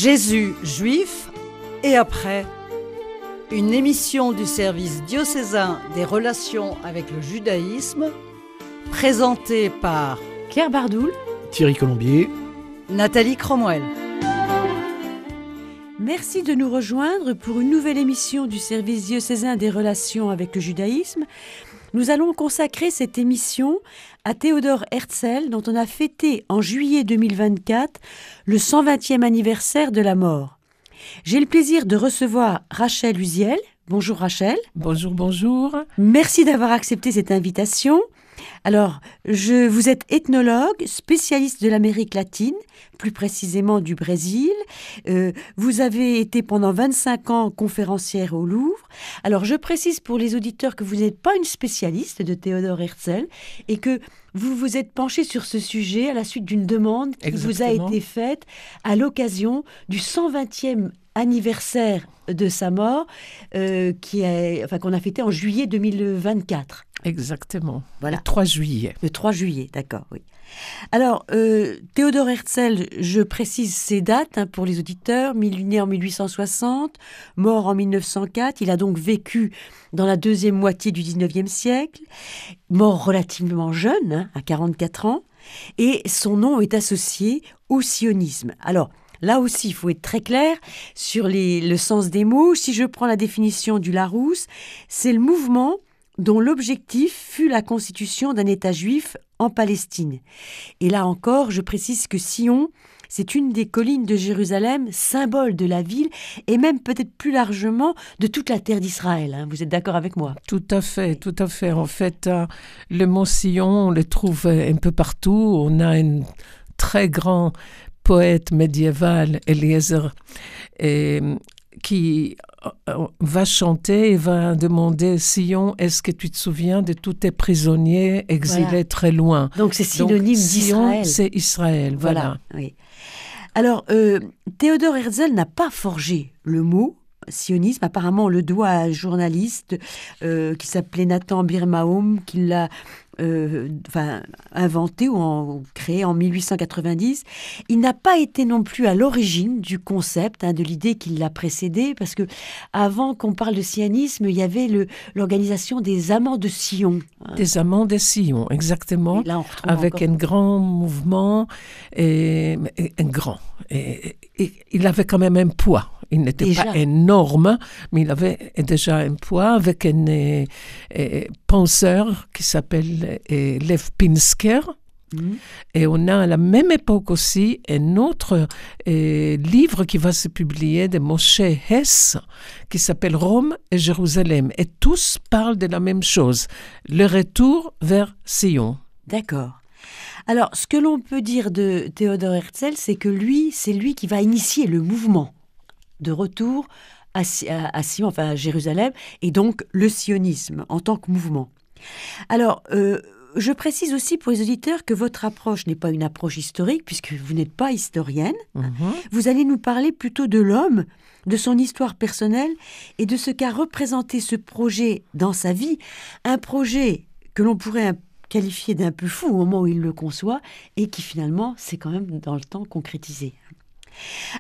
Jésus juif et après, une émission du service diocésain des relations avec le judaïsme, présentée par Claire Bardoul, Thierry Colombier, Nathalie Cromwell. Merci de nous rejoindre pour une nouvelle émission du service diocésain des relations avec le judaïsme. Nous allons consacrer cette émission à Théodore Herzl, dont on a fêté en juillet 2024 le 120e anniversaire de la mort. J'ai le plaisir de recevoir Rachel Uziel. Bonjour Rachel. Bonjour, bonjour. Merci d'avoir accepté cette invitation. Alors, vous êtes ethnologue, spécialiste de l'Amérique latine, plus précisément du Brésil. Vous avez été pendant 25 ans conférencière au Louvre. Alors, je précise pour les auditeurs que vous n'êtes pas une spécialiste de Théodore Herzl et que vous vous êtes penché sur ce sujet à la suite d'une demande qui vous a été faite à l'occasion du 120e anniversaire de sa mort, qu'on a fêté en juillet 2024. Exactement, voilà. Le 3 juillet. Le 3 juillet, d'accord, oui. Alors, Théodore Herzl, je précise ses dates pour les auditeurs, né en 1860, mort en 1904, il a donc vécu dans la deuxième moitié du 19e siècle, mort relativement jeune, à 44 ans, et son nom est associé au sionisme. Alors, là aussi, il faut être très clair sur le sens des mots. Si je prends la définition du Larousse, c'est le mouvement dont l'objectif fut la constitution d'un État juif en Palestine. Et là encore, je précise que Sion, c'est une des collines de Jérusalem, symbole de la ville, et même peut-être plus largement de toute la terre d'Israël. Vous êtes d'accord avec moi ? Tout à fait, tout à fait. En fait, le mot Sion, on le trouve un peu partout. On a un très grand poète médiéval, Eliezer, qui va chanter et va demander « Sion, est-ce que tu te souviens de tous tes prisonniers exilés très loin ?» Donc c'est synonyme d'Israël. Sion, c'est Israël, voilà. Oui. Alors, Théodore Herzl n'a pas forgé le mot sionisme. Apparemment, on le doit à un journaliste qui s'appelait Nathan Birnbaum, qui l'a inventé ou créé en 1890. Il n'a pas été non plus à l'origine du concept, de l'idée qui l'a précédé, parce que avant qu'on parle de sionisme, il y avait l'organisation des Amants de Sion. Des Amants de Sion, exactement, là, avec un grand mouvement, et il avait quand même un poids. Il n'était pas énorme, mais il avait déjà un poids avec un penseur qui s'appelle Lev Pinsker. Et on a à la même époque aussi un autre livre qui va se publier de Moshe Hess qui s'appelle Rome et Jérusalem. Et tous parlent de la même chose, le retour vers Sion. D'accord. Alors, ce que l'on peut dire de Théodore Herzl, c'est que c'est lui qui va initier le mouvement de retour à Sion, à Jérusalem, et donc le sionisme en tant que mouvement. Alors, je précise aussi pour les auditeurs que votre approche n'est pas une approche historique, puisque vous n'êtes pas historienne. Vous allez nous parler plutôt de l'homme, de son histoire personnelle, et de ce qu'a représenté ce projet dans sa vie, un projet que l'on pourrait qualifié d'un peu fou au moment où il le conçoit et qui finalement s'est quand même dans le temps concrétisé.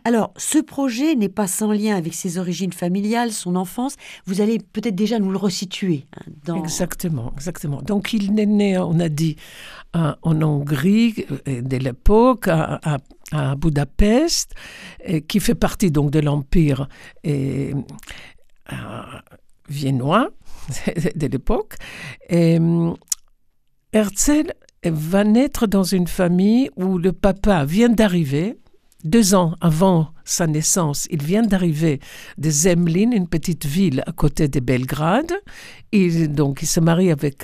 Alors, ce projet n'est pas sans lien avec ses origines familiales, son enfance. Vous allez peut-être déjà nous le resituer. Exactement. Donc, il est né, on a dit, en Hongrie, de l'époque, à Budapest, qui fait partie donc de l'Empire viennois de l'époque. Herzl va naître dans une famille où le papa vient d'arriver, 2 ans avant sa naissance, il vient d'arriver de Zemlin, une petite ville à côté de Belgrade. Donc, il se marie avec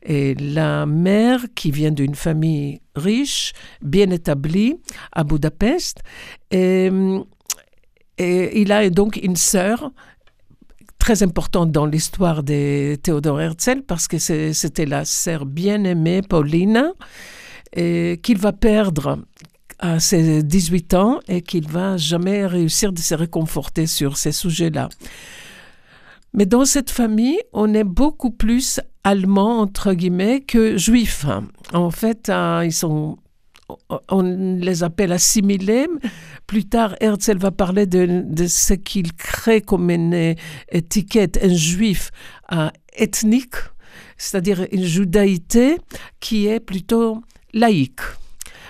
la mère qui vient d'une famille riche, bien établie, à Budapest. Et il a donc une sœur très importante dans l'histoire de Théodore Herzl parce que c'était la sœur bien-aimée, Paulina, qu'il va perdre à ses 18 ans et qu'il ne va jamais réussir de se réconforter sur ces sujets-là. Mais dans cette famille, on est beaucoup plus allemand, entre guillemets, que juif. En fait, on les appelle assimilés, Plus tard, Herzl va parler de ce qu'il crée comme une étiquette, un juif ethnique, c'est-à-dire une judaïté qui est plutôt laïque.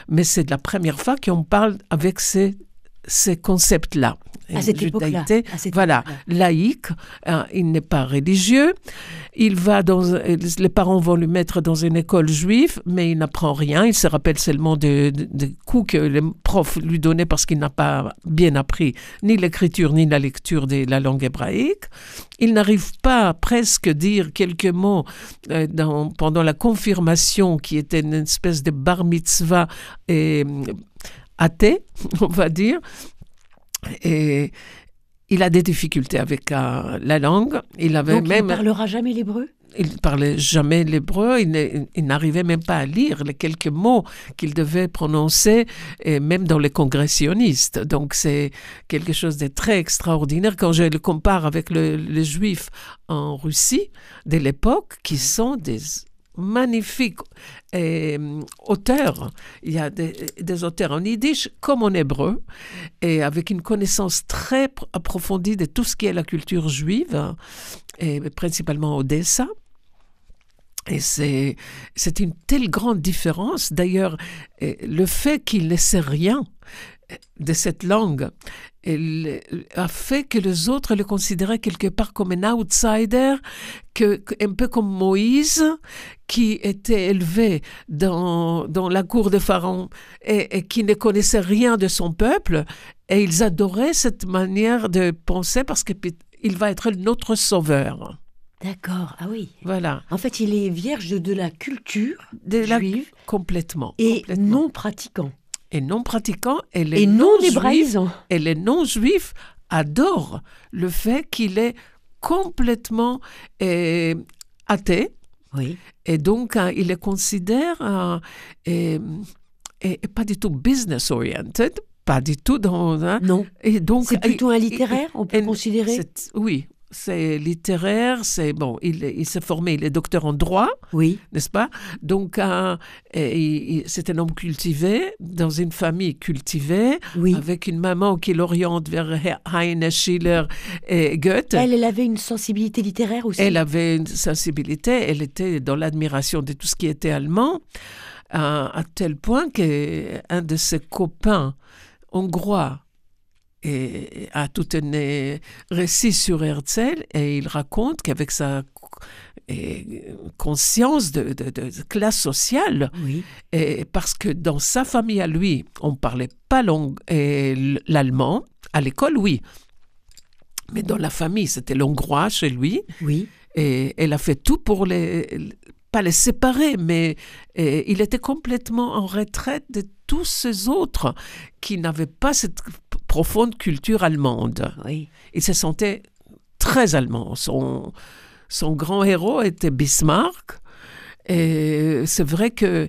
Mais c'est la première fois qu'on parle avec ces concepts-là. À cette époque-là. Voilà, laïque, il n'est pas religieux. Les parents vont lui mettre dans une école juive, mais il n'apprend rien. Il se rappelle seulement des coups que les profs lui donnaient parce qu'il n'a pas bien appris ni l'écriture ni la lecture de la langue hébraïque. Il n'arrive pas à presque dire quelques mots pendant la confirmation, qui était une espèce de bar mitzvah athée, on va dire. Et il a des difficultés avec la langue. Donc, il ne parlera jamais l'hébreu ? Il ne parlait jamais l'hébreu. Il n'arrivait même pas à lire les quelques mots qu'il devait prononcer, et même dans les congressionnistes. Donc, c'est quelque chose de très extraordinaire quand je le compare avec les Juifs en Russie de l'époque, qui sont des magnifiques auteurs. Il y a des auteurs en yiddish comme en hébreu, et avec une connaissance très approfondie de tout ce qui est la culture juive, et principalement Odessa. Et c'est une telle grande différence. D'ailleurs, le fait qu'il ne sait rien de cette langue a fait que les autres le considéraient quelque part comme un outsider, un peu comme Moïse, qui était élevé dans la cour de Pharaon et qui ne connaissait rien de son peuple. Et ils adoraient cette manière de penser parce qu'il va être notre sauveur. D'accord, ah oui. Voilà. En fait, il est vierge de la culture juive. Complètement. Non pratiquant. Et non pratiquant, et non hébraïsant. Et les non-juifs adorent le fait qu'il est complètement athée. Oui. Et donc, il le considère pas du tout business-oriented, pas du tout dans... Non, et donc, c'est plutôt un littéraire, on peut considérer. Oui. C'est littéraire, il s'est formé, il est docteur en droit, oui, n'est-ce pas? Donc, c'est un homme cultivé, dans une famille cultivée, oui, avec une maman qui l'oriente vers Heine, Schiller et Goethe. Elle avait une sensibilité littéraire aussi. Elle avait une sensibilité, elle était dans l'admiration de tout ce qui était allemand, à tel point qu'un de ses copains hongrois a tout un récit sur Herzl, et il raconte qu'avec sa conscience de classe sociale, oui, parce que dans sa famille à lui, on ne parlait pas l'allemand, à l'école oui, mais dans la famille c'était l'hongrois chez lui, oui, et elle a fait tout pour pas les séparer, mais il était complètement en retraite de tous ces autres qui n'avaient pas cette profonde culture allemande. Oui. Il se sentait très allemand. Son grand héros était Bismarck. Et c'est vrai que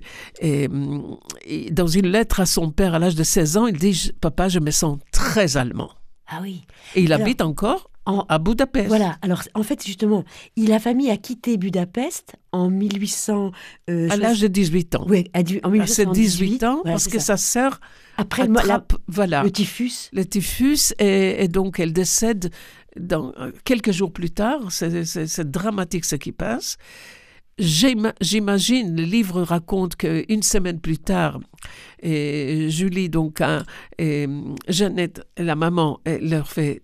dans une lettre à son père à l'âge de 16 ans, il dit « Papa, je me sens très allemand ». Ah oui. Et il habite encore à Budapest. Voilà. Alors, en fait, justement, la famille a quitté Budapest en 1800... à l'âge de 18 ans. Oui, en 1818. C'est 18 ans, voilà, parce que ça. sa sœur après le typhus. Le typhus, et donc elle décède quelques jours plus tard. C'est dramatique ce qui passe. J'imagine, le livre raconte qu'une semaine plus tard, Julie, donc, Jeannette, la maman, leur fait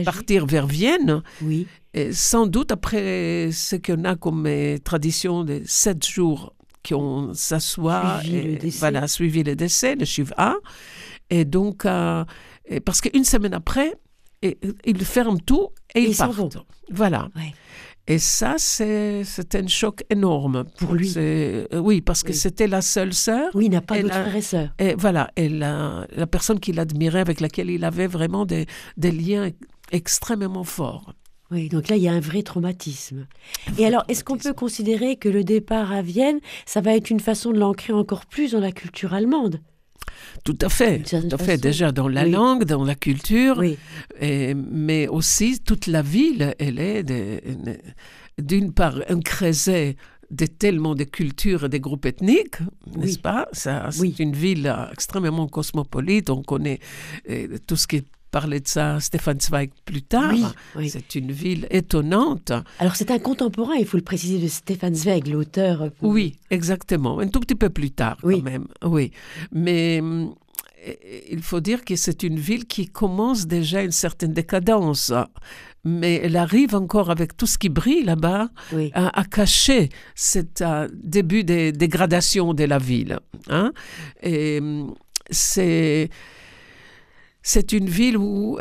partir vers Vienne. Oui. Et sans doute après ce qu'on a comme tradition de 7 jours qu'on s'assoit, suivi le décès, le Shiva. Et donc, parce qu'une semaine après, ils ferment tout et ils partent. Voilà. Ouais. Et ça, c'est un choc énorme pour lui. Oui, parce que c'était la seule sœur. Oui, il n'a pas d'autres frères et sœurs. Et voilà, et la personne qu'il admirait, avec laquelle il avait vraiment des liens extrêmement forts. Oui, donc là, il y a un vrai traumatisme. Et alors, est-ce qu'on peut considérer que le départ à Vienne, ça va être une façon de l'ancrer encore plus dans la culture allemande ? Tout à fait, déjà dans la langue, dans la culture, oui. Mais aussi toute la ville, elle est d'une part un creuset tellement de cultures et de groupes ethniques, n'est-ce Oui. pas? C'est Oui. une ville extrêmement cosmopolite. On connaît tout ce qui parlait de ça, Stefan Zweig plus tard. Oui, oui. C'est une ville étonnante. Alors c'est un contemporain, il faut le préciser, de Stefan Zweig, l'auteur. Oui, exactement. Un tout petit peu plus tard, Oui. quand même. Oui. Mais il faut dire que c'est une ville qui commence déjà une certaine décadence. Mais elle arrive encore avec tout ce qui brille là-bas Oui. à cacher cet début de dégradation de la ville. Hein? Et c'est une ville où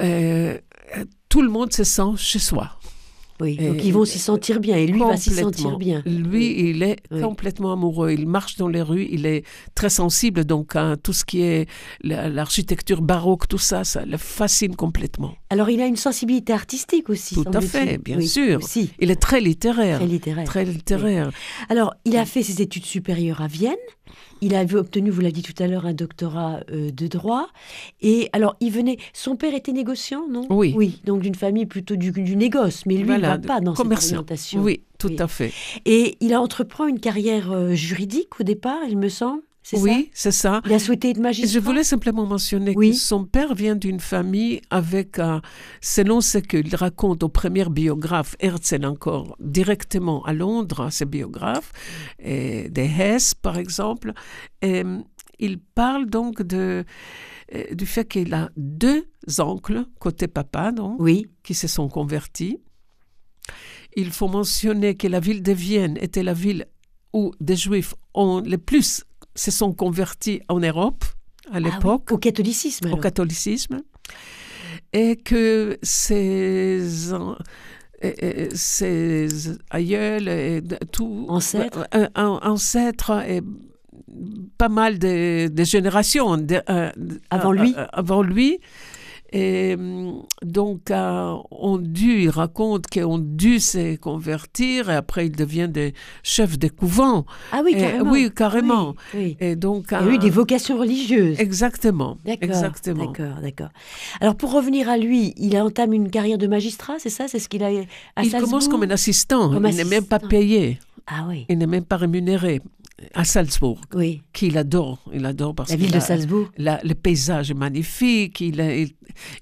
tout le monde se sent chez soi. Oui, donc ils vont s'y sentir bien, et lui va s'y sentir bien. Lui, il est Oui. complètement amoureux. Il marche dans les rues, il est très sensible donc à tout ce qui est l'architecture baroque, tout ça, ça le fascine complètement. Alors il a une sensibilité artistique aussi, Tout à semble-t-il. fait, bien Oui, sûr. aussi. Il est très littéraire. Très littéraire. Très littéraire. Alors, il a fait ses études supérieures à Vienne. Il avait obtenu, vous l'avez dit tout à l'heure, un doctorat de droit. Et alors, son père était négociant, non? Oui. Oui, donc d'une famille plutôt du négoce. Mais lui, Voilà, il ne va pas dans cette commerçant. orientation. Oui, tout Oui. à fait. Et il entreprend une carrière juridique au départ, il me semble. C'est ça? Oui, c'est ça. Il a souhaité être Et magistrat. je voulais simplement mentionner Oui. que son père vient d'une famille avec, selon ce qu'il raconte aux premiers biographes, Herzl encore, directement à Londres, ses biographes, et des Hess par exemple, et, il parle donc du fait qu'il a 2 oncles, côté papa, donc, Oui, qui se sont convertis. Il faut mentionner que la ville de Vienne était la ville où des Juifs se sont convertis en Europe à l'époque, au catholicisme. au alors. catholicisme, et que ses aïeuls et tout Ancêtres. ancêtres et pas mal de générations Avant lui. avant lui. Et donc, il raconte qu'on dû se convertir et après il devient des chefs de couvent. Ah oui, Et- carrément. oui, carrément. Oui, oui. Et donc, Il y a eu des vocations religieuses. Exactement. D'accord, Exactement. d'accord. Alors pour revenir à lui, il entame une carrière de magistrat, c'est ça? C'est ce qu'il a à Il Salzbourg? commence comme un assistant. Comme Il n'est même pas assistant. payé. Ah oui, Il n'est même pas rémunéré à Salzbourg, oui. qu'il adore. Il adore parce La ville de Salzbourg. le paysage est magnifique.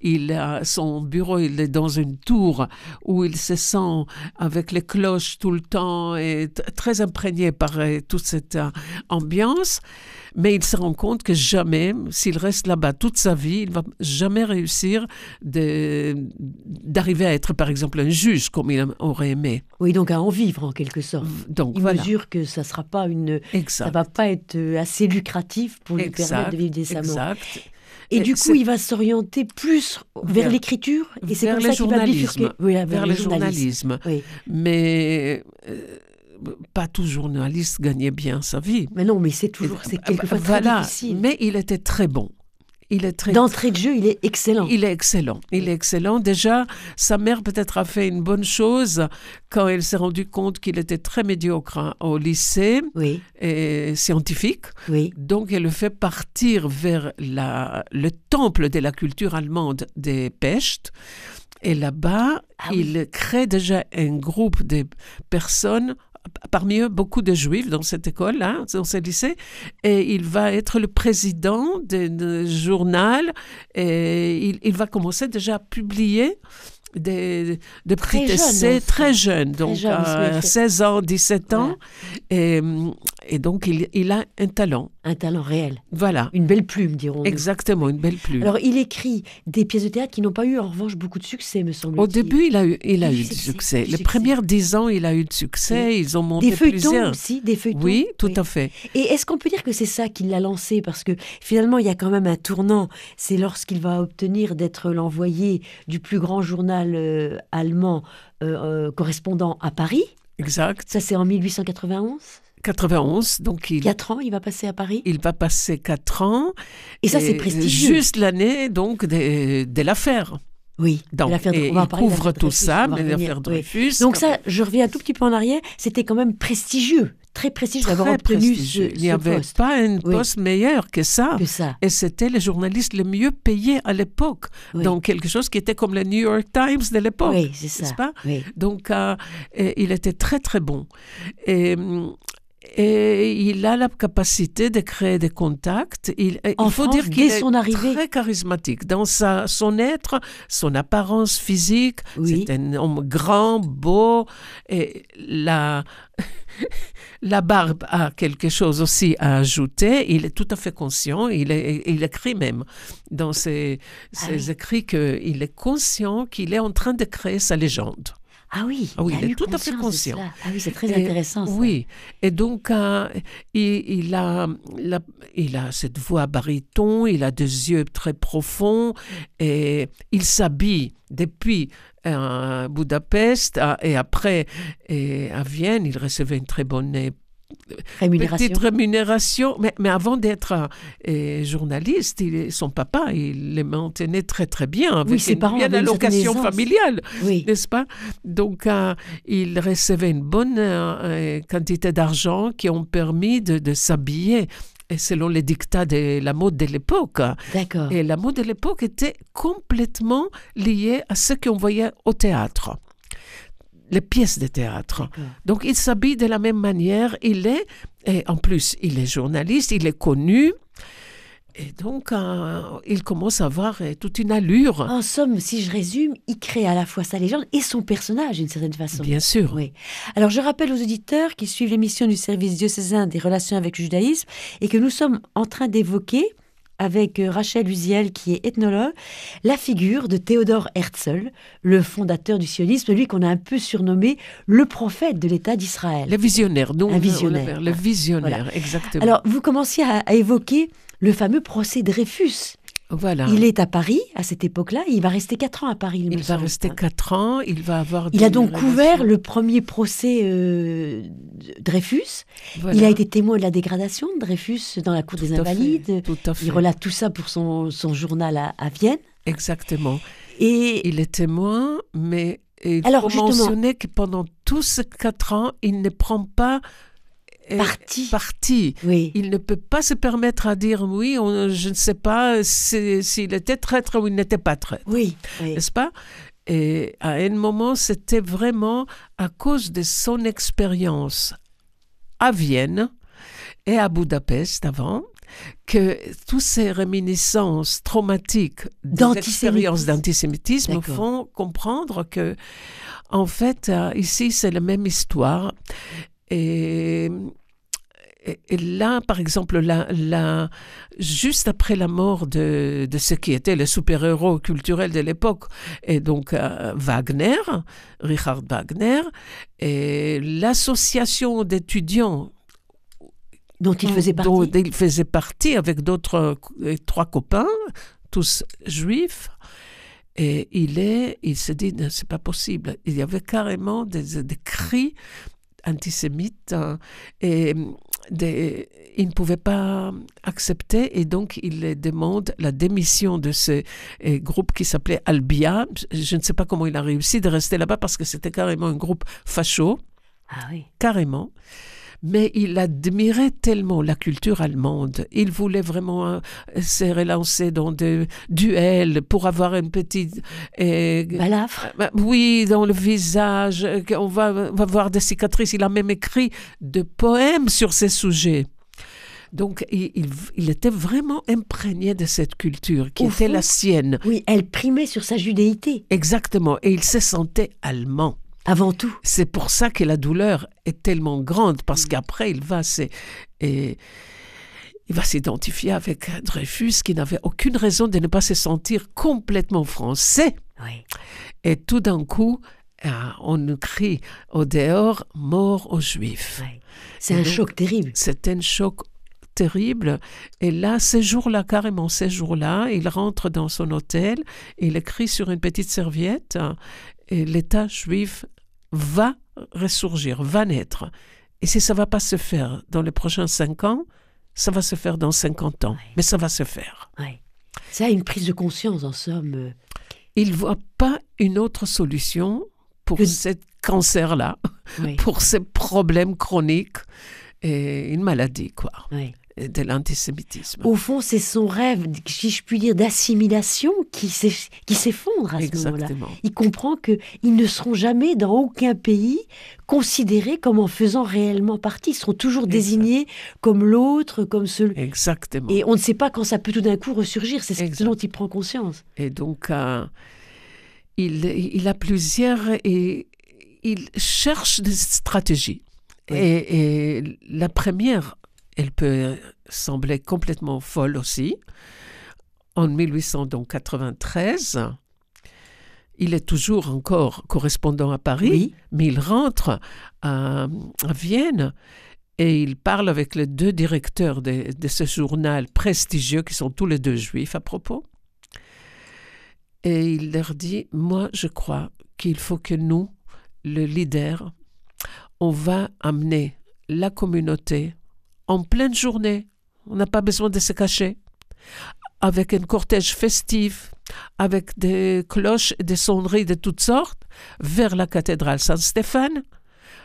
Il a son bureau, il est dans une tour où il se sent avec les cloches tout le temps et très imprégné par toute cette ambiance. Mais il se rend compte que jamais, s'il reste là-bas toute sa vie, il ne va jamais réussir d'arriver à être, par exemple, un juge comme il aurait aimé. Oui, donc à en vivre en quelque sorte. Donc Il voilà. mesure que ça sera pas ça Exact. va pas être assez lucratif pour lui permettre de vivre décemment. Exact. Et du coup, c'est- il va s'orienter plus vers Vers- l'écriture, et c'est vers comme le ça qu'il va bifurquer. journalisme. Oui, Vers le journalisme. Oui. Mais pas tout journaliste gagnait bien sa vie. Mais non, mais c'est quelquefois très Voilà. difficile. Mais il était très bon. Il est très D'entrée de jeu, il est excellent. Il est excellent. Il est excellent. Déjà, sa mère peut-être a fait une bonne chose quand elle s'est rendue compte qu'il était très médiocre au lycée Oui, et scientifique. oui. Donc, elle le fait partir vers le temple de la culture allemande des Pest. Et là-bas, Ah oui. il crée déjà un groupe de personnes, parmi eux beaucoup de juifs dans cette école-là, dans ce lycée, et il va être le président d'un journal, et il va commencer déjà à publier des petits jeune, essais enfin. très jeunes, donc jeune, à il fait- 16 ans, 17 ans, et donc il a un talent. Un talent réel. Voilà, Une belle plume, dirons-nous. exactement, une belle plume. Alors, il écrit des pièces de théâtre qui n'ont pas eu, en revanche, beaucoup de succès, me semble-t-il. Au début, il a eu Du du succès, succès. du Les succès. premières 10 ans, il a eu de succès. Ils ont monté Des feuilletons plusieurs. aussi, des feuilletons. Oui, tout à fait. Et est-ce qu'on peut dire que c'est ça qui l'a lancé? Parce que finalement, il y a quand même un tournant. C'est lorsqu'il va obtenir d'être l'envoyé du plus grand journal allemand correspondant à Paris. Exact. Ça, c'est en 1891. 91, donc 4 ans, il va passer à Paris. il va passer 4 ans. Et ça, c'est prestigieux. Juste l'année donc de l'affaire. Oui, Donc, l'affaire et on va en il parler de couvre l'affaire tout Dreyfus, ça, on va mais revenir, l'affaire Dreyfus... Donc ça, je reviens un tout petit peu en arrière, c'était quand même prestigieux, très prestigieux d'avoir très obtenu prestigieux. ce Il n'y avait poste. pas un Oui. poste meilleur que ça. Que ça. Et c'était les journalistes les mieux payés à l'époque, Oui. dans quelque chose qui était comme le New York Times de l'époque. Oui, c'est ça. N'est-ce pas? Oui. Donc, il était très, très bon. Et il a la capacité de créer des contacts. Il faut France, dire qu'il dès est son arrivée. très charismatique dans son être, son apparence physique. Oui. C'est un homme grand, beau. Et la barbe a quelque chose aussi à ajouter. Il est tout à fait conscient. Il écrit même dans ses écrits qu'il est conscient qu'il est en train de créer sa légende. Ah oui, il est tout à fait conscient. Ah oui, c'est très intéressant ça. Oui, et donc il a cette voix baryton, il a des yeux très profonds, et il s'habille depuis Budapest et après à Vienne, il recevait une très bonne petite rémunération, mais avant d'être journaliste, son papa, il les maintenait très très bien, avec ses parents bien avaient une certaine allocation aisance. familiale, Oui. n'est-ce pas? Donc, il recevait une bonne quantité d'argent qui ont permis de s'habiller selon les dictats de la mode de l'époque. D'accord. Et la mode de l'époque était complètement liée à ce qu'on voyait au théâtre. Les pièces de théâtre. D'accord. Donc, il s'habille de la même manière. Et en plus, il est journaliste, il est connu. Et donc, il commence à avoir toute une allure. En somme, si je résume, il crée à la fois sa légende et son personnage d'une certaine façon. Bien sûr. Oui. Alors, je rappelle aux auditeurs qui suivent l'émission du service diocésain des relations avec le judaïsme et que nous sommes en train d'évoquer avec Rachel Uziel, qui est ethnologue, la figure de Théodore Herzl, le fondateur du sionisme, lui qu'on a un peu surnommé le prophète de l'État d'Israël. Le visionnaire, donc. Un visionnaire. Le visionnaire, Voilà. exactement. Alors, vous commenciez à évoquer le fameux procès Dreyfus. Voilà. Il est à Paris à cette époque-là, il va rester 4 ans à Paris. Il va rester 4 ans, il va avoir... Il a donc couvert le premier procès Dreyfus. Voilà. Il a été témoin de la dégradation de Dreyfus dans la cour des Invalides. Tout à fait. Il relate tout ça pour son journal à Vienne. Exactement. Et il est témoin, mais il faut justement, mentionner que pendant tous ces 4 ans, il ne prend pas parti. Oui. Il ne peut pas se permettre à dire oui, je ne sais pas s'il était traître ou il n'était pas traître. Oui. N'est-ce pas? Et à un moment, c'était vraiment à cause de son expérience à Vienne et à Budapest avant, que toutes ces réminiscences traumatiques des expériences d'antisémitisme font comprendre que, en fait, ici, c'est la même histoire. Et là, par exemple, juste après la mort de ce qui était le super-héros culturel de l'époque, et donc Wagner, Richard Wagner, et l'association d'étudiants dont il faisait partie avec d'autres 3 copains, tous juifs. Et il se dit, c'est pas possible. Il y avait carrément des cris antisémites et il ne pouvait pas accepter, et donc il demande la démission de ce groupe qui s'appelait Albia. Je ne sais pas comment il a réussi de rester là-bas parce que c'était carrément un groupe facho. Ah oui. Carrément. Mais il admirait tellement la culture allemande. Il voulait vraiment se relancer dans des duels pour avoir une petite... balafre. Oui, dans le visage. On va voir des cicatrices. Il a même écrit des poèmes sur ces sujets. Donc, il était vraiment imprégné de cette culture qui était la sienne. Oui, elle primait sur sa judéité. Exactement. Et il se sentait allemand. Avant tout. C'est pour ça que la douleur est tellement grande, parce qu'après, il va s'identifier avec Dreyfus, qui n'avait aucune raison de ne pas se sentir complètement français. Oui. Et tout d'un coup, on crie au dehors « mort aux Juifs oui. ». C'est un choc terrible. C'est un choc terrible. Et là, ces jours-là, il rentre dans son hôtel, il écrit sur une petite serviette et l'État juif va ressurgir, va naître. Et si ça ne va pas se faire dans les prochains 5 ans, ça va se faire dans 50 ans. Oui. Mais ça va se faire. Oui. Ça a une prise de conscience, en somme. il ne voit pas une autre solution pour ce cancer-là, Oui. pour ces problèmes chroniques et une maladie, quoi, Oui. et de l'antisémitisme. Au fond, c'est son rêve, si je puis dire, d'assimilation qui s'effondre à ce moment-là. Exactement. Il comprend qu'ils ne seront jamais, dans aucun pays, considérés comme en faisant réellement partie. Ils seront toujours désignés comme l'autre, comme celui... Exactement. Et on ne sait pas quand ça peut tout d'un coup ressurgir. C'est ce dont il prend conscience. Et donc, il a plusieurs... Et il cherche des stratégies. Oui. Et la première, elle peut sembler complètement folle aussi. En 1893, il est toujours encore correspondant à Paris, Oui. mais il rentre à Vienne et il parle avec les 2 directeurs de ce journal prestigieux, qui sont tous les 2 juifs à propos. Et il leur dit, moi je crois qu'il faut que nous, le leader, on va amener la communauté en pleine journée, on n'a pas besoin de se cacher, avec un cortège festif, avec des cloches et des sonneries de toutes sortes, vers la cathédrale Saint-Stéphane.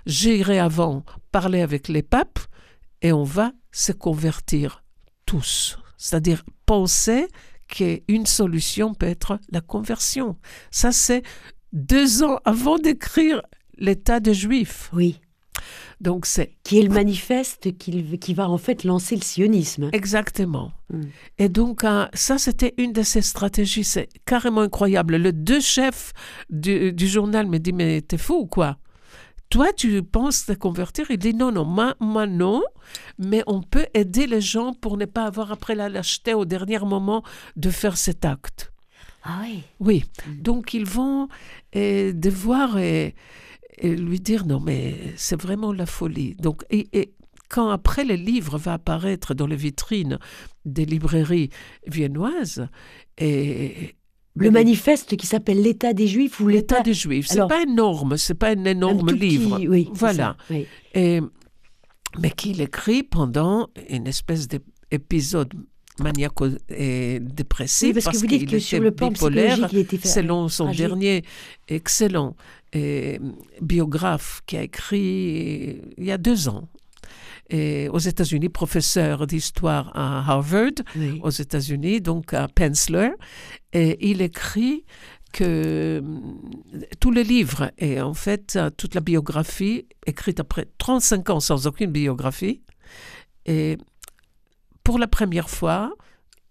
J'irai avant parler avec les papes et on va se convertir tous. C'est-à-dire penser qu'une solution peut être la conversion. Ça, c'est 2 ans avant d'écrire l'État des Juifs. Oui. Donc c'est Qui est le manifeste qui va en fait lancer le sionisme. exactement. Et donc ça, c'était une de ses stratégies. C'est carrément incroyable. Le 2 chefs du journal me dit, mais t'es fou ou quoi? Toi, tu penses te convertir? Il dit, non, moi non, mais on peut aider les gens pour ne pas avoir après la lâcheté au dernier moment de faire cet acte. Ah oui. Oui, donc ils vont devoir et lui dire, non, mais c'est vraiment la folie. Donc, et quand après le livre va apparaître dans les vitrines des librairies viennoises, Le manifeste qui s'appelle l'État des Juifs ou l'État des Juifs, c'est pas énorme, c'est pas un énorme tout petit, livre. oui, Voilà. ça, oui. Mais qu'il écrit pendant une espèce d'épisode maniaco-dépressif, Oui, parce que vous dites que sur le plan bipolaire, psychologique, il était selon son fragile. dernier excellent biographe qui a écrit il y a 2 ans. Et aux États-Unis, professeur d'histoire à Harvard, Oui. aux États-Unis, donc à Penzler, et il écrit que tous les livres et en fait toute la biographie écrite après 35 ans sans aucune biographie, et pour la première fois,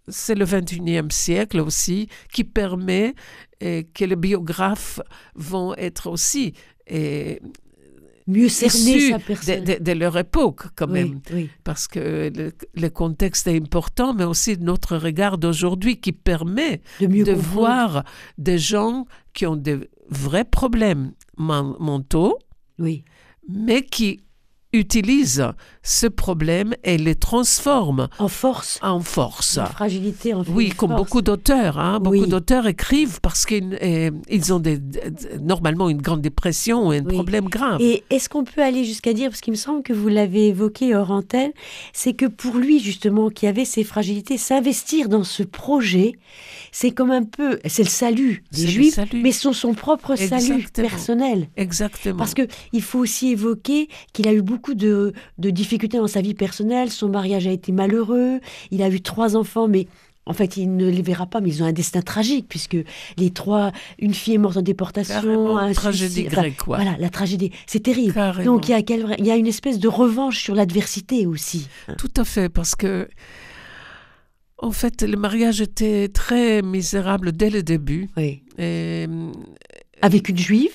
c'est le 21e siècle aussi qui permet que les biographes vont être aussi Mieux cerner issus sa personne. de leur époque quand même. Oui. Parce que le contexte est important, mais aussi notre regard d'aujourd'hui qui permet De mieux de comprendre. voir des gens qui ont de vrais problèmes mentaux, Oui. mais qui utilisent ce problème et les transforment En force. en force. La fragilité en fait. Oui, une comme force. beaucoup d'auteurs. Beaucoup Oui. d'auteurs écrivent parce qu'ils ont normalement une grande dépression ou un Oui. problème grave. Et est-ce qu'on peut aller jusqu'à dire, parce qu'il me semble que vous l'avez évoqué hors antenne, c'est que pour lui justement, qui avait ces fragilités, s'investir dans ce projet, c'est comme un peu, c'est le salut des C'est le Juifs, salut. mais son propre salut Exactement. personnel. Exactement. Parce qu'il faut aussi évoquer qu'il a eu beaucoup de difficultés dans sa vie personnelle. Son mariage a été malheureux. Il a eu 3 enfants, mais en fait, il ne les verra pas, mais ils ont un destin tragique, puisque les 3, une fille est morte en déportation, Carrément, un tragédie suicide, grecque, quoi. Voilà, la tragédie. C'est terrible. Carrément. Donc, il y a une espèce de revanche sur l'adversité aussi. Tout à fait, parce que en fait, le mariage était très misérable dès le début. Oui. Et Avec une juive,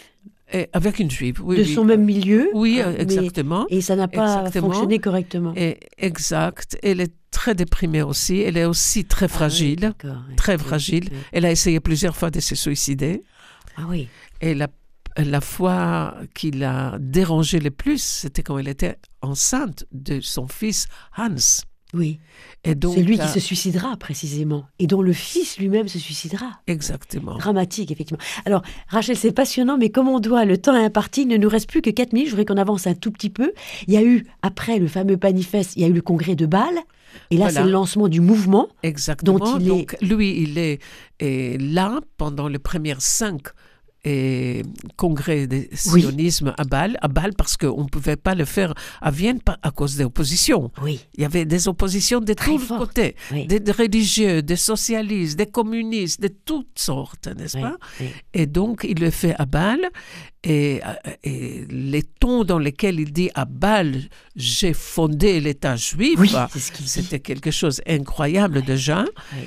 avec une juive, oui. de oui. son même milieu. Oui, mais- exactement. Et ça n'a pas Exactement. fonctionné correctement. Exact. Elle est très déprimée aussi. Elle est aussi très fragile. Ah oui, d'accord, oui. Très Oui, fragile. oui. Elle a essayé plusieurs fois de se suicider. Ah oui. Et la fois qui l'a dérangée le plus, c'était quand elle était enceinte de son fils Hans. Oui. Et donc, c'est lui qui se suicidera, précisément, et dont le fils lui-même se suicidera. Exactement. Dramatique, effectivement. Alors, Rachel, c'est passionnant, mais comme on doit, le temps est imparti, il ne nous reste plus que 4 minutes, je voudrais qu'on avance un tout petit peu. Il y a eu, après le fameux manifeste, il y a eu le congrès de Bâle, et là, Voilà. c'est le lancement du mouvement. Exactement. Dont il Donc, lui, il est là pendant les premières 5 congrès de sionisme à Bâle parce qu'on ne pouvait pas le faire à Vienne à cause des oppositions. Oui. Il y avait des oppositions de tous les côtés, Oui. des religieux, des socialistes, des communistes, de toutes sortes, n'est-ce pas? Oui. Et donc, il le fait à Bâle. Et les tons dans lesquels il dit à Bâle, j'ai fondé l'État juif, Oui, c'est ce qu'il dit. c'était quelque chose d'incroyable déjà. Oui.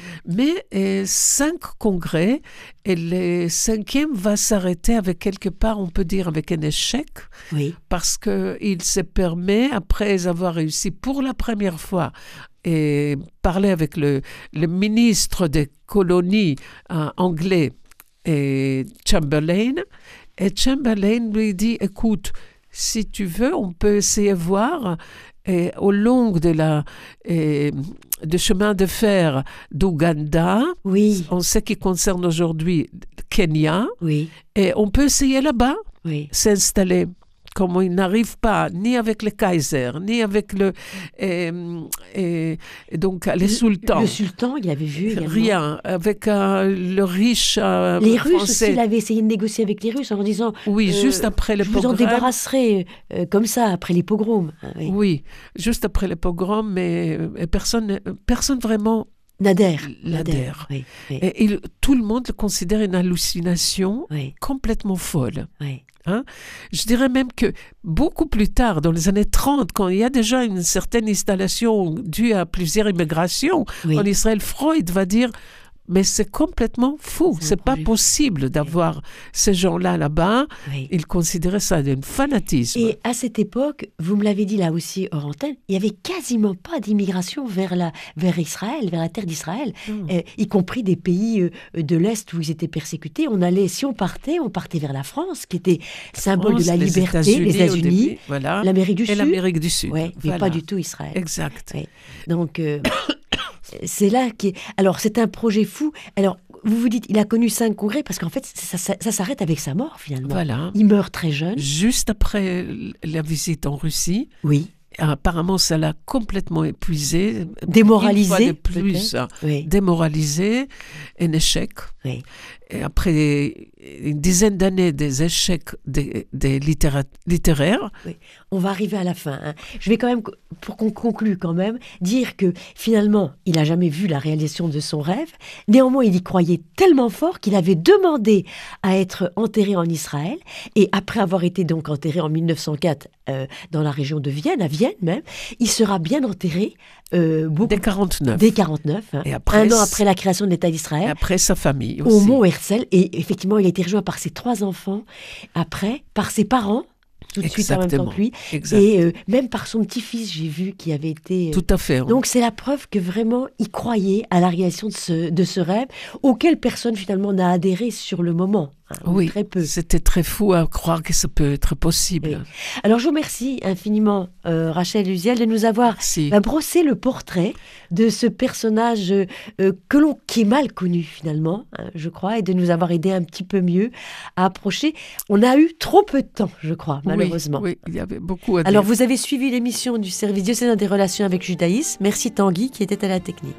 Mais 5 congrès, et le 5e va s'arrêter avec quelque part, on peut dire, avec un échec, Oui. parce qu'il se permet, après avoir réussi pour la première fois, et parler avec le ministre des colonies anglais, et Chamberlain, et Chamberlain lui dit, écoute, si tu veux, on peut essayer de voir au long de chemin de fer d'Ouganda, Oui. en ce qui concerne aujourd'hui Kenya, Oui. et on peut essayer là-bas Oui. s'installer. Comme il n'arrive pas ni avec le Kaiser, ni avec donc les sultans. Le sultan, il avait vu également. Rien. Avec le riche Les Russes français. aussi, il avait essayé de négocier avec les Russes en leur disant Oui, juste après les je vous en pogroms. débarrasserai comme ça, après les pogroms. Oui. Oui, juste après les pogroms, mais personne vraiment Nader. l'adhère. Oui. Et tout le monde le considère une hallucination Oui. complètement folle. Oui. Hein? Je dirais même que beaucoup plus tard, dans les années 30, quand il y a déjà une certaine installation due à plusieurs immigrations Oui. en Israël, Freud va dire mais c'est complètement fou, c'est pas projet possible d'avoir ces gens-là là-bas. Oui. Il considérait ça d'un fanatisme. Et à cette époque, vous me l'avez dit là aussi hors antenne, il n'y avait quasiment pas d'immigration vers Israël, vers la terre d'Israël, y compris des pays de l'Est où ils étaient persécutés. Si on partait vers la France, qui était symbole de la liberté, les États-Unis, voilà, l'Amérique du et Sud. l'Amérique du Sud. Ouais, mais Voilà. pas du tout Israël. Exact. Oui. Donc, c'est là Alors, c'est un projet fou. Alors, vous vous dites, il a connu 5 congrès parce qu'en fait, ça s'arrête avec sa mort, finalement. Voilà. Il meurt très jeune. Juste après la visite en Russie. Oui. Apparemment, ça l'a complètement épuisé. Démoralisé. Une fois de plus, oui. Démoralisé, un échec. Oui. Et après une dizaine d'années des échecs des littéraires. Oui. On va arriver à la fin. Hein. Je vais quand même, pour qu'on conclue quand même, dire que finalement, il n'a jamais vu la réalisation de son rêve. Néanmoins, il y croyait tellement fort qu'il avait demandé à être enterré en Israël. Et après avoir été donc enterré en 1904 dans la région de Vienne, à Vienne même, il sera bien enterré dès 49. Dès 49, hein, et après, 1 an après la création de l'État d'Israël. Et après sa famille aussi. Au Mont Herzl. Et effectivement, il a été rejoint par ses 3 enfants, après, par ses parents, tout de suite en même temps que lui, et même par son petit-fils, j'ai vu, qui avait été... Tout à fait. Donc c'est la preuve que vraiment, il croyait à la réalisation de ce rêve, auquel personne finalement n'a adhéré sur le moment. Hein, oui, très peu. C'était très fou à croire que ça peut être possible. Oui. Alors je vous remercie infiniment, Rachel Uziel, de nous avoir brossé le portrait de ce personnage qui est mal connu finalement, hein, je crois, et de nous avoir aidé un petit peu mieux à approcher. On a eu trop peu de temps, je crois, malheureusement. Oui, il y avait beaucoup à dire. Alors vous avez suivi l'émission du service diocésain des relations avec le judaïsme. Merci Tanguy qui était à la technique.